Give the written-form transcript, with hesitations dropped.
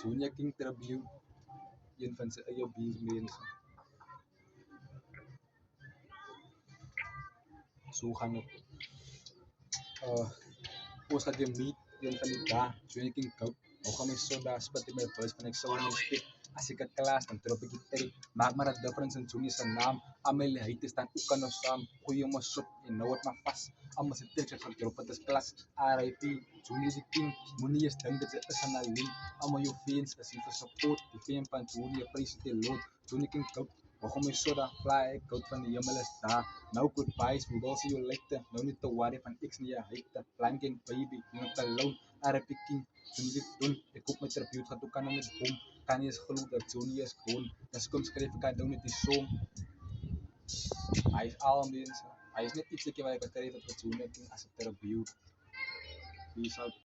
Junior King tribute, een van sy eie buurmense. So gaan dit. Ons gaan jou meet een van die dae, Junior King Goat. Nou gaan my soda spit in my voice van ek sou in my spit. As ek 'n klas dan drop ek die trik. Maak maar 'n difference in Junior se naam. Almal hate staan ook kan ons saam. Goeie mos sop en nou het maar vas. Almal se tricks gaan drop dit is klas. RIP Junior die King. Moenie eens dink dit is aan alleen. Almal jou fans is hier vir support. Die fan van Junior prys die load. Junior King Goat. Waarom is so dat fly goud van die hemel is daar. Nou goodbyes, we will see you later. No need to worry van X nie hater. Blanking baby, you're not alone. RIP King, Junior doen. Ek koop my tribute gaan toe kan met hom. Kan nie eens glo dat Junior is gone. Dus kom skryf ek aan doen met die song. Hy is al mense. Hy is net iets wat ek geskryf het vir Junior King as 'n tribute. Peace out.